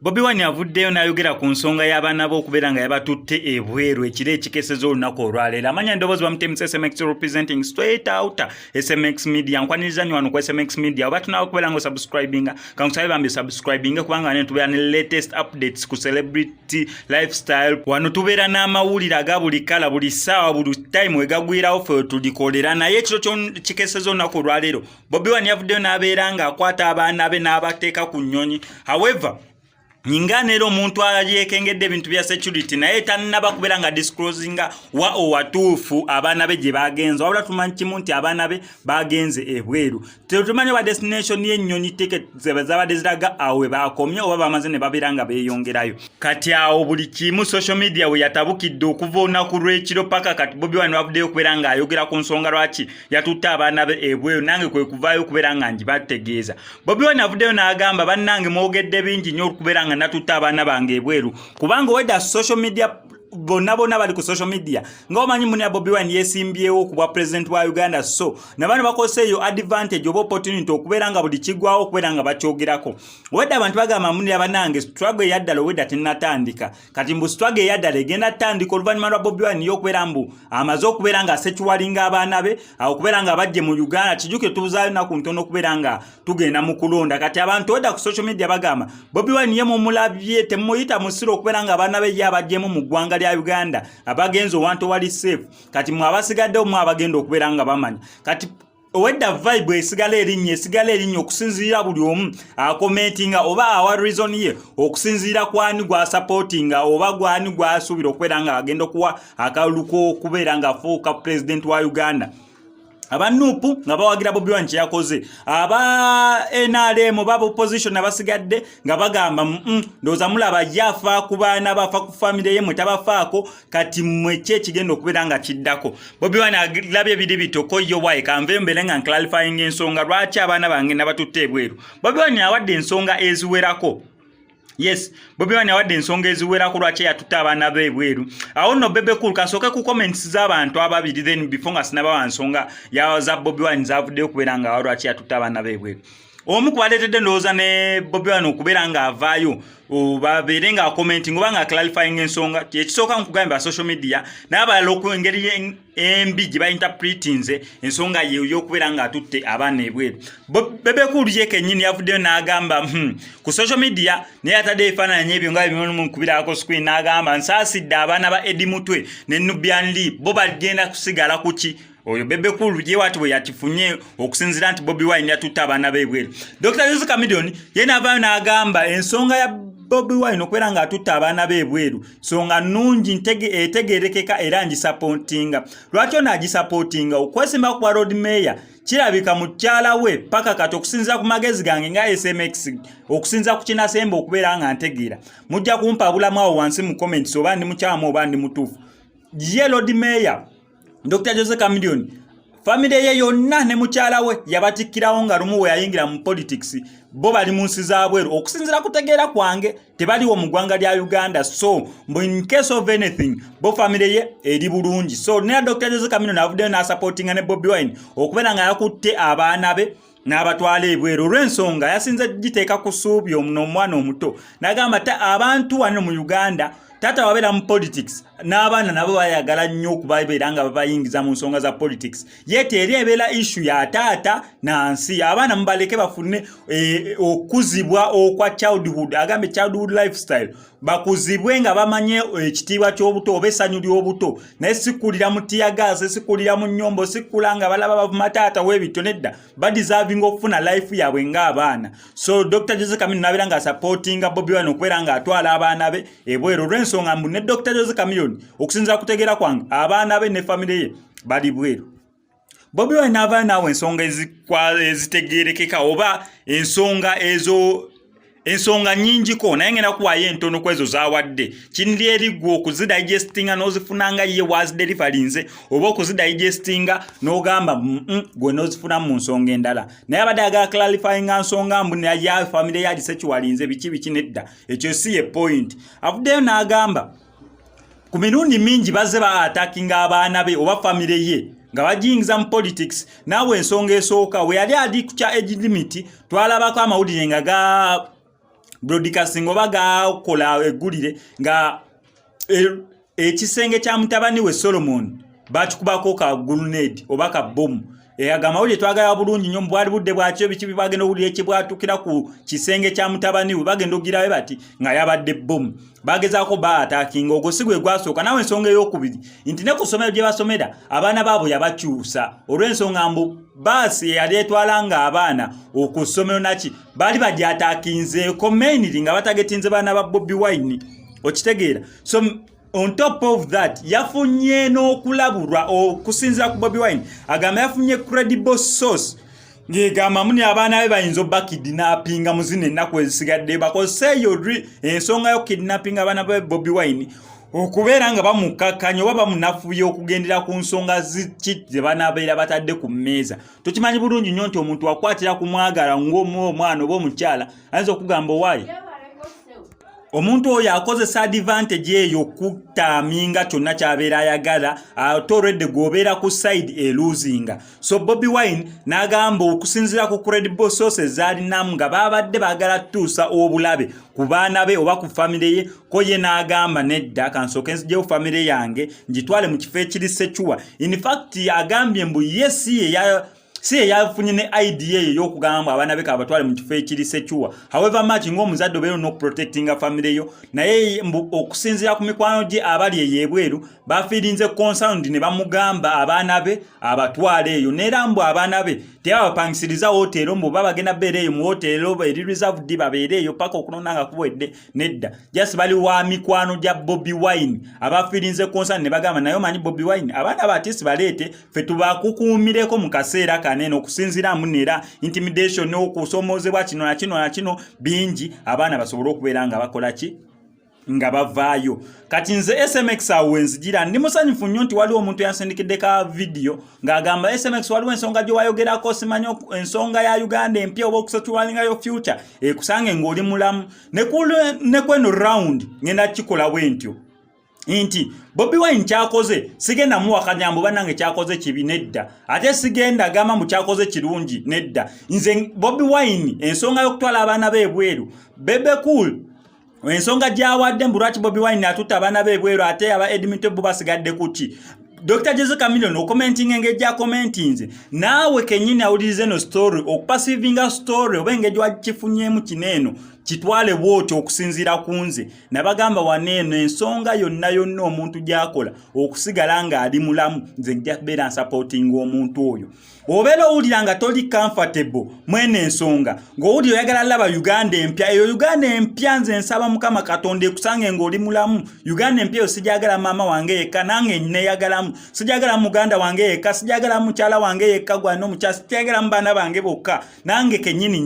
Bobi Wine avuddeyo n'ayogera ku nsonga y'abaana be okubeera nga yabatutte ebweru ekiro ekikeeseza olunaku olwaleero. Amanya endoboozi bamutemesa SMX representing straight out SMX Media. Nkwaniriza nnyo wano ku SMX Media. Oba tunawe okubeera nga osubscribinga kankusabe bambi subscribinga kubanga ne tubeera ne latest updates ku celebrity lifestyle. Wano tubeera n'amawulire aga buli kala buli ssaawa buli time wegagwirawo ffe tulikolera naye ekiro kikeeseza olunaku olwaleero. Bobi Wine yavuddeyo n'abeera ng'akwata abaana be n'abateeka ku nnyonyi. However, Nyinganero omuntu ayekengedde ebintu bya security naye tannaba kubeera nga disclosinga wa owatuufu abaana be gye bagenze. Wabula tumanyi kimu nti abaana be bagenze ebweru. Tetumanyi wa destination y'ennyonyi ticket zabadde ziraga awo we bakomye oba bamaze ne babeera nga beeyongerayo. Kati awo buli kimu social media we yatabukidde okuva olunaku lw'ekiro paka kati Bobi Wine wavuddeyo okubeera nga ayogera ku nsonga lwaki yatutte abaana be ebweru nange kwe kuvaayo okubeera nga ngibategeeza. Bobi Wine avuddeyo n'agamba bannange mwogedde bingi nnyo okubeera nga natutte abaana bange ebweru kubanga wedda social media bonna bali ku social media ng'omanyi muni ya Bobi Wine yesimbyewo ku bwa president wa Uganda so nabano bakose eyo advantage oba opportunity okubeera nga buli kigwawo okubeera nga bakyogerako. Wedda abantu bagamba muni abanange struggle yaddala wedda tinnatandika kati mbu struggle yaddala egenda tandika oluvannyuma lwa Bobi Wine y'okubeera mbu amaze okubeera nga sekiwalinga abaana be okubeera nga bajje mu Uganda kijuke tubuzaayo naku ntono okubeera nga tugenda mu kulonda. Kati abantu wedda ku social media bagamba Bobi Wine ye mumulabye temuyita musiro okubeera nga abaana be ye abajjemu mu ggwanga lya Uganda abagenzo wantu wali safe kati mu abasigadde mu abagenda okubeera nga bamanya kati wedda vibe esigala erinnya okusinziira buli omu commentinga oba awa reason ye okusinziira kwani gwa supportinga oba gwani gwasuubira okubeera nga agenda okuwa akaluko okubeera nga afuuka president wa Uganda. Abanupu nga bawagira Bobi Wine yakoze aba NRM baba opposition abasigadde nga bagamba ndoza mulaba yafa ku baana bafa ku family ye mutabafaako kati mweche kigenda okubeera nga kiddako. Bobi Wine agirabye biri bitoko yo wae kanve mbere nga clarifying ensonga lwaki abaana bange nabatutte ebweru. Bobi Wine awadde ensonga eziwerako. Yes, Bobi Wine awadde ensonga eziwerako lwaki yatutte abaana be ebweru. Awo nno Bebe Cool kansooke ku comments z'abantu ababiri then before nga sinaba nsonga ya za Bobi Wine zavuddeyo okubeera nga lwaki yatutte abaana be ebweru. Omu kubaleetedde ndowooza ne Bobi Wine okubeera nga avaayo babeere nga commenting oba nga clarifying ensonga ekisooka nkugamba social media n'abalala okwengeri embi gye bainterpretinze ensonga ye y'okubeera nga atutte abaana ebweru. Bebe Cool ye kennyini yavuddeyo n'agamba ku social media naye atadde ebifaananyi ebyo nga bimukubirako screen n'agamba nsaasidde abaana ba Eddie Mutwe ne Nubian Lee bo bagenda kusigala ku ki. Oyo Bebe Cool ye wati we yatifunye okusinzira nti Bobi Wine yatutte abaana b'ebweru. Dr. Joseph Chameleone ye n'avaayo n'agamba ensonga ya Bobi Wine okubeera nga atutte abaana b'ebweru nsonga nnungi etegeerekeka era ngisupportinga. Lwaki ono agisupportinga okwesimba ku road mayor kirabika mukyala we paka kati okusinziira ku magezi gange nga SMX okusinziira ku kinasembe okubeera nga ntegeera mujja kumpa bulamu awo wansi mu comments oba ndi mukyamu oba ndi mutuufu. Ye road mayor Dr. Joseph Chameleone family ye yonna ne mukyala we yabatikkirawo nga lumu we yayingira mu politics bo bali mu nsi za bweru okusinziira kutegeera kwange tebaliwo mu ggwanga lya Uganda so in case of anything bo family ye eri bulungi so ne Dr. Joseph Chameleone avuddeyo n'asupportinga ne Bobi Wine okubeera nga yakutte abaana be n'abatwala ebweru olw'ensonga yasinze giteeka ku ssuubi omwana omuto n'agamba abantu wano mu Uganda tata wabeera mu politics n'abaana nabo bayagala nnyo okubabeera nga babayingiza mu nsonga za politics yete eri ebeera issue ya taata nansi abaana mubaleke bafune okuzibwa okwa childhood agambe childhood lifestyle bakuzibwe nga bamanye ekitiibwa ky'obuto oba essanyu ly'obuto naye sikulira mu tiyagaasi sikulira mu nnyombo sikulanga balaba bavuma taata w'ebityo nedda badeservinga okufuna life yaabwe ng'abaana. So Dr. Joseph Chameleone n'abeera nga supportinga Bobi Wine okubeera nga atwala abaana be ebweru olw'ensonga mbu ne Dr. Joseph Chameleone okusinza kutegeera kwange abaana be ne family ye bali bweru. Bobi Wine n'avaayo naawe ensonga ezitegeerekeka oba ensonga nnyingiko naye ngenda kuwaayo entono ku ezo zaawadde kiniri eriggwa okuzidigestinga n'ozifunanga ye waaziderivalinze oba okuzidigestinga n'ogamba gwe n'ozifuna mu nsonga endala naye abadde agala clarifyinga nsonga mbu ya family yali sekiwalinze biki nedda ekyo si ye point. Avuddeyo n'agamba ku mirundi mingi bazze ba-attackinga abaana be oba family ye nga bajingiza mu politics naawe ensonga esooka we yali adi ku kya age limit twalabako amawulire nga broadcasting oba gakola eggulire nga ekisenge kya mutabani we Solomon bakikubako ka grenade oba ka bomu agamba uli twagala bulungi nnyo bwali budde bwakyo biki bagenda owulira ekibwatukira ku kisenge kya mutabani we bagenda ogirawe bati nga yabadde bomu bagezaako baatakinga ogwo si gwe gwasooka nawe ensonga ey'okubiri nti ne ku ssomero gye basomera abaana baabo yabakyusa olw'ensonga mbu baasi eyali etwalanga abaana ku ssomero naki baali bagyatakinzeeko mainly nga batagetinze baana ba Bobi Wine okitegeera so on top of that yafunye n'okulabulwa okusinziira ku Bobi Wine agamba yafunye credible source ng'egamba muni abaana be bayinza obakidnappinga mu zino ennaku ezisigadde bakoseeyo ensonga y'okukidnappinga abaana ba Bobi Wine okubeera nga bamukakkanya oba bamunafuya okugendera ku nsonga ziki ze banaabeera batadde ku mmeeza tokimanyi bulungi nnyo nti omuntu akwatira ku mwagala ng'omwana oba omukyala ayinza okugamba owaayi omuntu oyo akozesa advantage eyo kutaaminga kyonna kyabeera ayagala ate olwedde gwobeera ku side eluzinga so Bobi Wine n'agamba okusinziira ku credible sources zaalinamu nga babadde baagala tuusa obulabe ku baana be oba ku famire ye ko ye n'agamba nedda kansooke nzigyewo famire yange ngitwale mu kifo ekiri Ssekyuwa in fact agambye mbu ye si yafunye ne idea y'okugamba abaana be kabatwale mu kifo ekiri Ssekyuwa however much ng'omuzadde obeera n'okuprotectinga famire yo naye okusinziira ku mikwano gye abali ey'ebweru bafiirinze concerned ne bamugamba abaana be abatwale eyo neera mbu abaana be tebabapangisiriza hoteero mbu babagenda beera eyo mu hoteero eri reserved babeera eyo paka okulonda nga kuwedde nedda just bali wa mikwano gya Bobi Wine abafiirinze concerned ne bagamba naye omanyi Bobi Wine abaana batisi baleete fe tubakukuumireko mu kaseera kanene okusinziira munera intimidation n'okusomoozebwa kino na kino na kino bingi abaana basobole okubeera nga bakola ki nga bavaayo kati nze SMX awo nzigira ndi musanyufu nnyo nti waliwo omuntu yansindikidde ka video ng'agamba SMX waliwo ensonga gye wayogerako simanyi ensonga ya Uganda empya oba okusotuwalingayo future ekusange ng'oli mulamu ne kweno round ngenda kikola bwentyo nti Bobi Wine kyakoze sigenda muwakanya mbu bannange kyakoze kibi nedda ate sigenda gamba mu kyakoze kirungi nedda nze Bobi Wine ensonga y'okutwala abaana b'ebweru Bebe Cool ensonga gyawadde mbu lwaki Bobi Wine atutta abaana b'ebweru ate aba Edmonton bo basigadde kuki Dr. Jessica Million commenting engejja commentinze naawe kenyini awulirize no story okupasivinga story oba engejja wakifunyemu kineeno kitwale bwotyo okusinziira kunze nabagamba waneeno ensonga yonna omuntu gyakola okusigala nga ali mulamu nze njja kubeera supporting omuntu oyo obeera owulira nga toli comfortable mwene ensonga ng'owulira oyagala laba Uganda empya eyo Uganda empya nze nsaba Mukama Katonda ekusange ng'oli mulamu Uganda empya eyo sijagala maama wange yekka nange nneeyagalamu sijagala muganda wange yekka sijagala mukyala wange yekka gwana omukyala sijagala mu baana bange bokka nange kenyini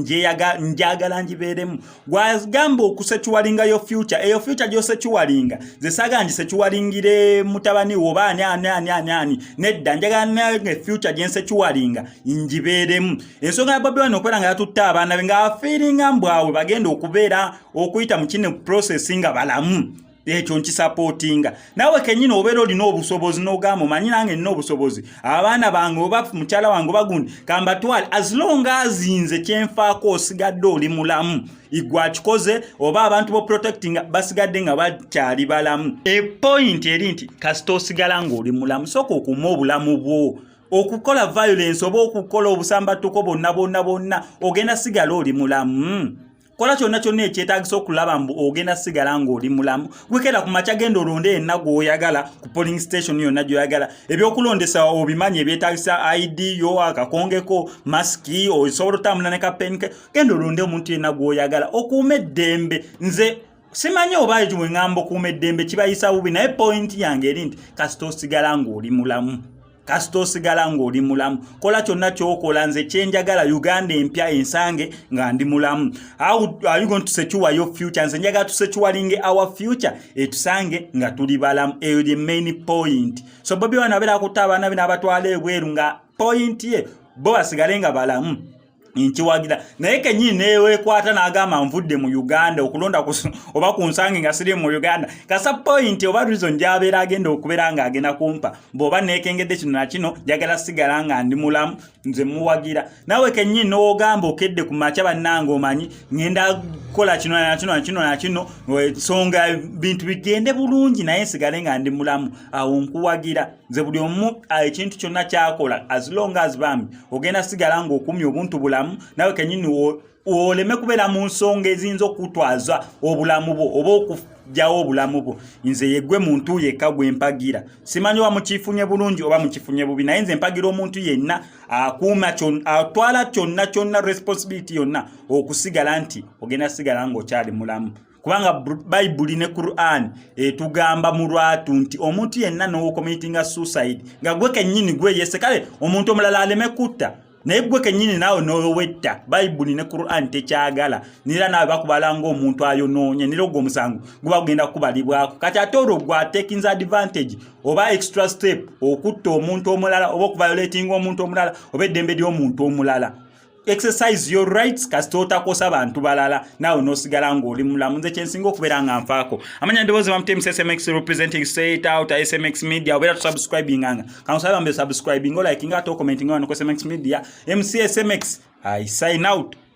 njagala njibeeremu gwagamba okusekyuwalingayo future eyo future gy'osekyuwalinga ze saga ngisekyuwalingire mutabani wo oba ani nedda njagala nange future gyensekyuwalinga njibeeremu ensonga ya Bobi Wine okwera nga yatutta abaana be ng'afiiringa mbwawe bagenda okubeera okuyita mu kino process nga balamu ekyo nkisapootinga nawe kenyini obeera olina obusobozi n'ogamba omanyi nange nina obusobozi abaana bange oba mukyala wange oba gundi kambatwale as long as nze kyenfaako osigadde oli mulamu igwa kikoze oba abantu bo protecting basigadde nga bakyali balamu epoint eri nti kasita osigala ng'oli mulamu sooka okuuma obulamu bwo okukola violence oba okukola obusambatuko bonna ogenda sigala oli mulamu kola kyonna ekyetaagisa okulaba mbu ogenda sigala ng'oli mulamu gwekera ku makya genda olonde yenna gw'oyagala ku polling station yonna gy'oyagala ebyokulondesa obimanyi ebyetaagisa ID yo akakongeko masiki osobola otambula ne kapenike genda olonde omuntu yenna gw'oyagala okuuma eddembe nze simanyi oba ekyo bwe ŋŋamba okuuma eddembe kibayisa bubi naye point yange eri nti kasita osigala ng'oli mulamu kasita osigala ng'oli mulamu kola kyonna ky'okola nze kyenjagala Uganda empya ensange nga ndi mulamu how are you going to secure your future nze njagala tusecuwalinge our future etusange nga tuli balamu eyo the main point so Bobi Wine abeera akutta abaana be n'abatwala ebweru nga point ye bo basigale nga balamu nkiwagira naye kenyini newekwata n'agamba nvudde mu Uganda okulonda oba kunsange nga siri mu Uganda kasa point oba reason gy'abeera agenda okubeera nga agenda kumpa bw'oba neekengedde kino na kino njagala sigala nga ndi mulamu nze muwagira nawe kenyini n'ogamba okedde ku makya bannange omanyi ngenda kukola kino na kino ensonga bintu bigende bulungi naye nsigale nga ndi mulamu awo nkuwagira nze buli omu ekintu kyonna kyakola as long as bambi ogenda sigala nga okumya obuntu bulamu nawe kenyini oleme kubeera mu nsonga eziyinza okutwaza obulamu bwo oba okujjawo obulamu bwo nze yeggwe muntu yekka gwe mpagira simanyi wa mukifunye bulungi oba mukifunye bubi naye nze mpagira omuntu yenna akuuma atwala kyonna responsibility yonna okusigala nti ogenda sigala ng'okyali mulamu kubanga Bible ne Quran etugamba mu lwatu nti omuntu yenna n'okomitinga suicide nga gwe kenyini gwe yese kale omuntu omulala aleme kutta naye gwe kenyini naawe n'owetta Bible ne Quran tekyagala nira naawe bakubala ng'omuntu ayonoonye nira ogwo omusango guba gugenda kubalibwako kati ate olwo gwa taking advantage oba extra step okutta omuntu omulala oba okuviolating omuntu omulala oba eddembe ly'omuntu omulala exercise your rights kasita otakosa bantu balala nawe nosigala ng'oli mulamu nze kyensinga okubeera nga nfaako amanya ndowooza bamutemu SMX representing straight out SMX media obeera tusubscribing anga kamusaba mbe subscribing o liking ate commenting on SMX media MC SMX I sign out.